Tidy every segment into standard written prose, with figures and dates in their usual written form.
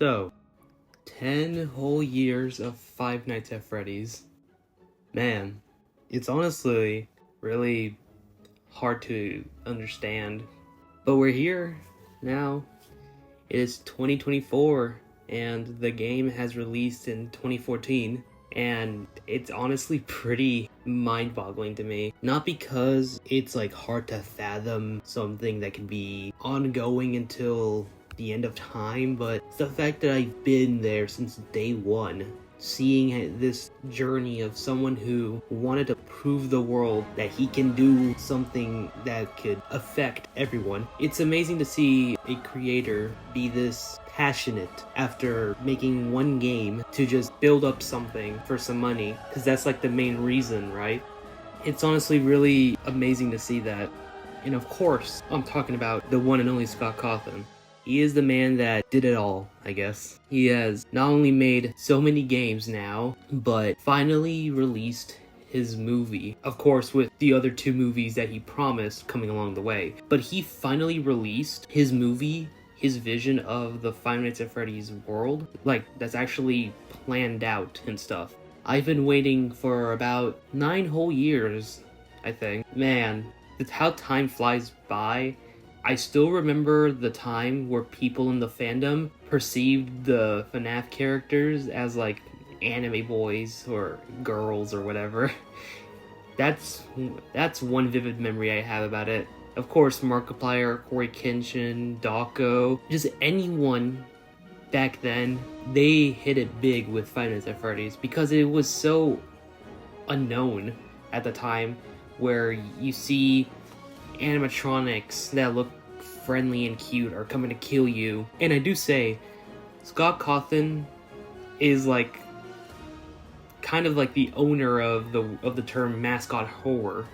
So, 10 whole years of Five Nights at Freddy's. Man, it's honestly really hard to understand. But we're here now. It is 2024, and the game has released in 2014. And it's honestly pretty mind-boggling to me. Not because it's like hard to fathom something that can be ongoing until the end of time, but it's the fact that I've been there since day one, seeing this journey of someone who wanted to prove the world that he can do something that could affect everyone. It's amazing to see a creator be this passionate after making one game to just build up something for some money, because that's like the main reason, right? It's honestly really amazing to see that. And of course, I'm talking about the one and only Scott Cawthon. He is the man that did it all, I guess. He has not only made so many games now, but finally released his movie. Of course, with the other two movies that he promised coming along the way. But he finally released his movie, his vision of the Five Nights at Freddy's world. Like, that's actually planned out and stuff. I've been waiting for about 9 whole years, I think. Man, it's how time flies by. I still remember the time where people in the fandom perceived the FNaF characters as like anime boys or girls or whatever. That's one vivid memory I have about it. Of course, Markiplier, Corey Kenshin, Dawko, just anyone back then, they hit it big with Five Nights at Freddy's because it was so unknown at the time, where you see animatronics that look friendly and cute are coming to kill you. And I do say, Scott Cawthon is like kind of like the owner of the term mascot horror,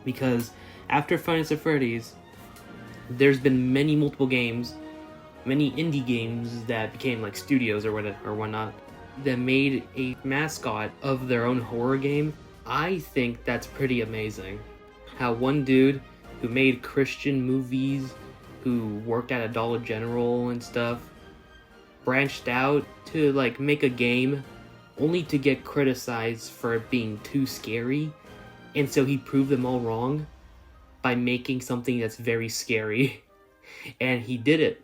because after Five Nights at Freddy's, there's been multiple games, many indie games that became like studios or whatnot, that made a mascot of their own horror game. I think that's pretty amazing. How one dude who made Christian movies, who worked at a Dollar General and stuff, branched out to like make a game only to get criticized for it being too scary, and so he proved them all wrong by making something that's very scary. And he did it.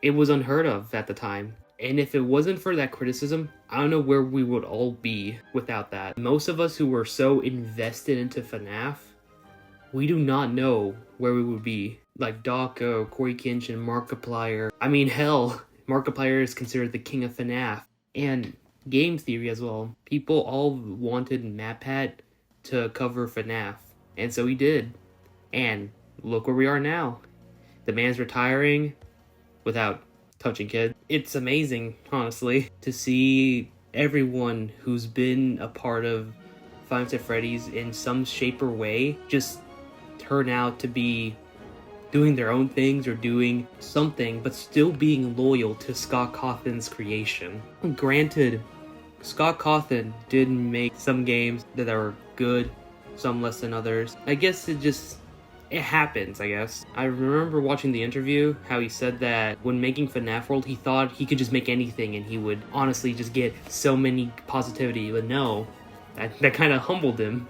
It was unheard of at the time. And if it wasn't for that criticism, I don't know where we would all be without that. Most of us who were so invested into FNaF, we do not know where we would be. Like Dawko, Corey Kenshin, Markiplier. I mean, hell, Markiplier is considered the king of FNaF. And game theory as well. People all wanted MatPat to cover FNaF. And so he did. And look where we are now. The man's retiring without touching kids. It's amazing, honestly, to see everyone who's been a part of Five Nights at Freddy's in some shape or way just turn out to be doing their own things or doing something, but still being loyal to Scott Cawthon's creation. Granted, Scott Cawthon did make some games that are good, some less than others. I guess it happens, I guess. I remember watching the interview, how he said that when making FNaF World, he thought he could just make anything and he would honestly just get so many positivity, but no, that kind of humbled him.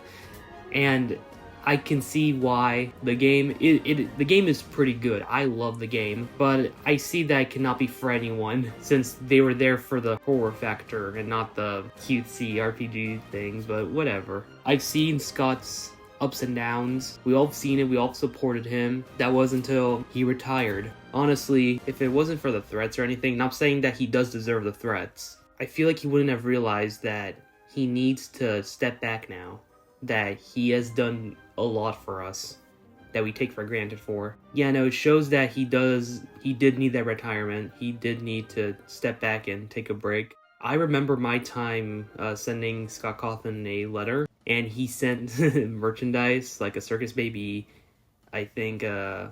And I can see why the game is pretty good. I love the game, but I see that it cannot be for anyone, since they were there for the horror factor and not the cutesy RPG things, but whatever. I've seen Scott's ups and downs. We all seen it, we all supported him. That was until he retired. Honestly, if it wasn't for the threats or anything, not saying that he does deserve the threats, I feel like he wouldn't have realized that he needs to step back now. That he has done a lot for us that we take for granted for. Yeah, no, it shows that he did need that retirement. He did need to step back and take a break. I remember my time sending Scott Cawthon a letter, and he sent merchandise, like a Circus Baby, I think a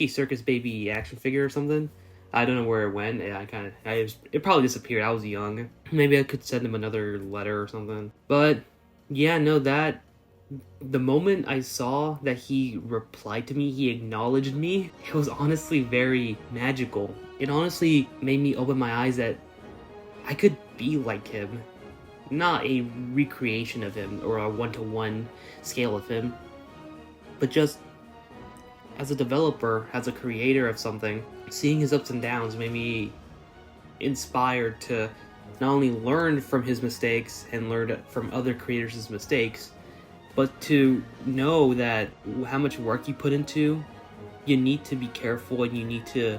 Circus Baby action figure or something. I don't know where it went. It probably disappeared. I was young. Maybe I could send him another letter or something. But yeah, no, that The moment I saw that he replied to me, he acknowledged me, it was honestly very magical. It honestly made me open my eyes that I could be like him. Not a recreation of him or a one-to-one scale of him, but just as a developer, as a creator of something, seeing his ups and downs made me inspired to not only learn from his mistakes and learn from other creators' mistakes, but to know that how much work you put into, you need to be careful and you need to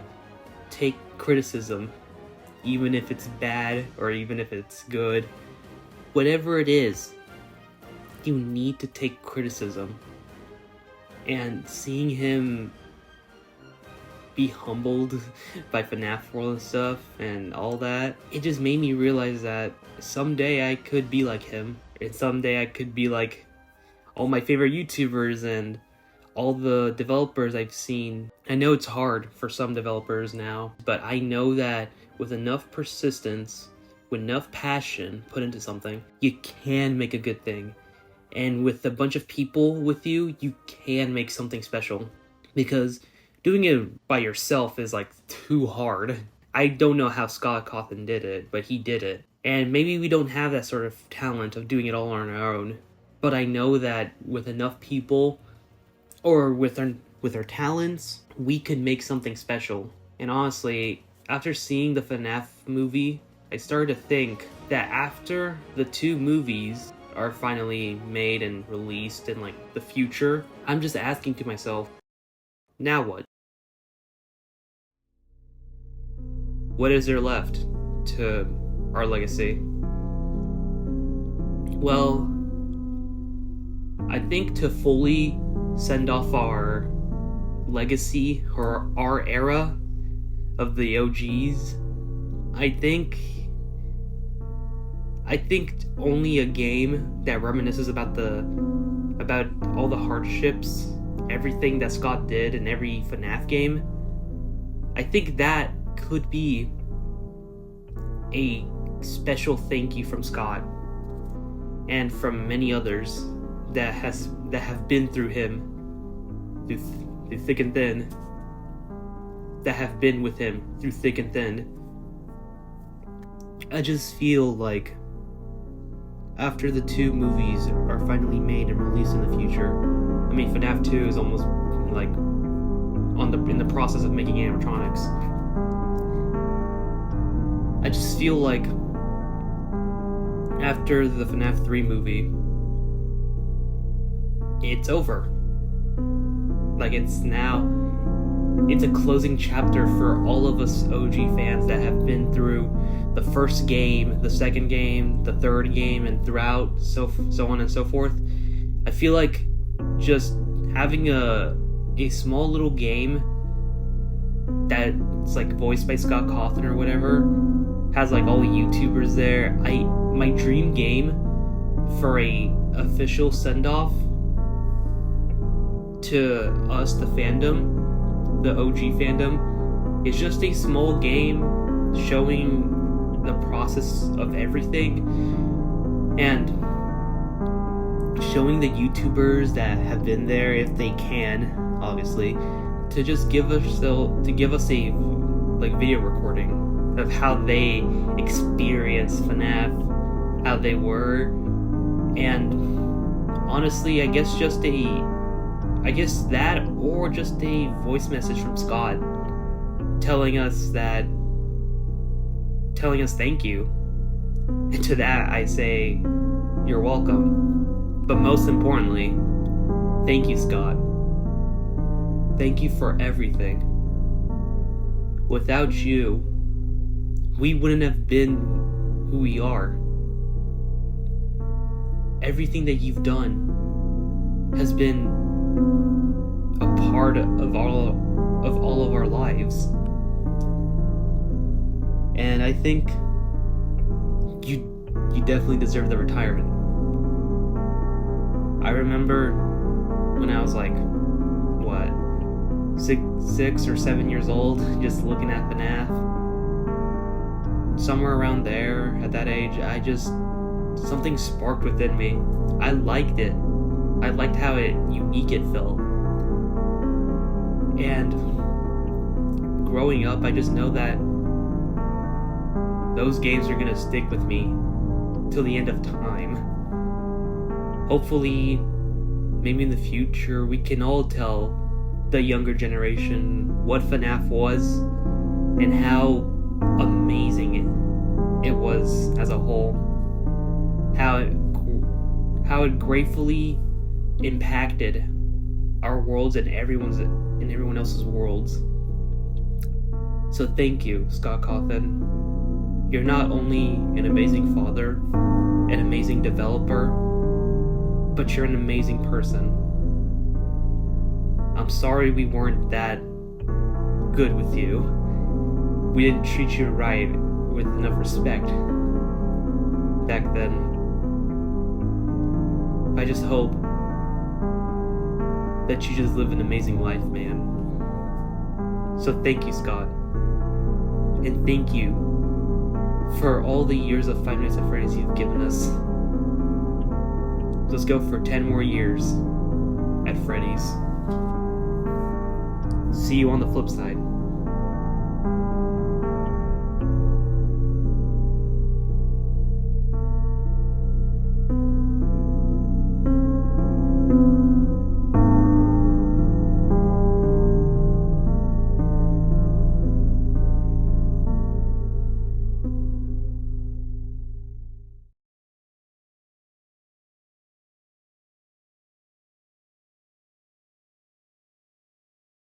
take criticism, even if it's bad or even if it's good. Whatever it is, you need to take criticism. And seeing him be humbled by FNaF World and stuff and all that, it just made me realize that someday I could be like him, and someday I could be like all my favorite YouTubers and all the developers I've seen. I know it's hard for some developers now, but I know that with enough persistence, with enough passion put into something, you can make a good thing. And with a bunch of people with you, you can make something special. Because doing it by yourself is like too hard. I don't know how Scott Cawthon did it, but he did it. And maybe we don't have that sort of talent of doing it all on our own. But I know that with enough people, or with our talents, we could make something special. And honestly, after seeing the FNaF movie, I started to think that after the 2 movies are finally made and released in like the future, I'm just asking to myself, now what? What is there left to our legacy? Well, I think to fully send off our legacy or our era of the OGs, I think only a game that reminisces about all the hardships, everything that Scott did in every FNaF game. I think that could be a special thank you from Scott and from many others that have been through him, through thick and thin, that have been with him through thick and thin. I just feel like after the 2 movies are finally made and released in the future, I mean FNaF 2 is almost like in the process of making animatronics. I just feel like after the FNaF 3 movie, it's over. Like it's a closing chapter for all of us OG fans that have been through the first game, the second game, the third game, and throughout, so on and so forth. I feel like just having a small little game that's like voiced by Scott Cawthon or whatever, has like all the YouTubers there. My dream game for a official send-off to us, the fandom, the OG fandom, is just a small game showing the process of everything and showing the YouTubers that have been there, if they can, obviously, to just give us a like video recording of how they experienced FNaF, how they were, and honestly, I guess that, or just a voice message from Scott telling us thank you. And to that I say, you're welcome. But most importantly, thank you, Scott. Thank you for everything. Without you, we wouldn't have been who we are. Everything that you've done has been a part of all of our lives. And I think you definitely deserve the retirement. I remember when I was like, what, 6 or 7 years old, just looking at FNaF. Somewhere around there, at that age, something sparked within me. I liked it. I liked how unique it felt. And growing up, I just know that those games are gonna stick with me till the end of time. Hopefully, maybe in the future, we can all tell the younger generation what FNaF was and how amazing it was as a whole. How it gratefully impacted our worlds and everyone else's worlds. So thank you, Scott Cawthon. You're not only an amazing father, an amazing developer, but you're an amazing person. I'm sorry we weren't that good with you. We didn't treat you right with enough respect back then. I just hope that you just live an amazing life, man. So thank you, Scott. And thank you for all the years of Five Nights at Freddy's you've given us. Let's go for 10 more years at Freddy's. See you on the flip side.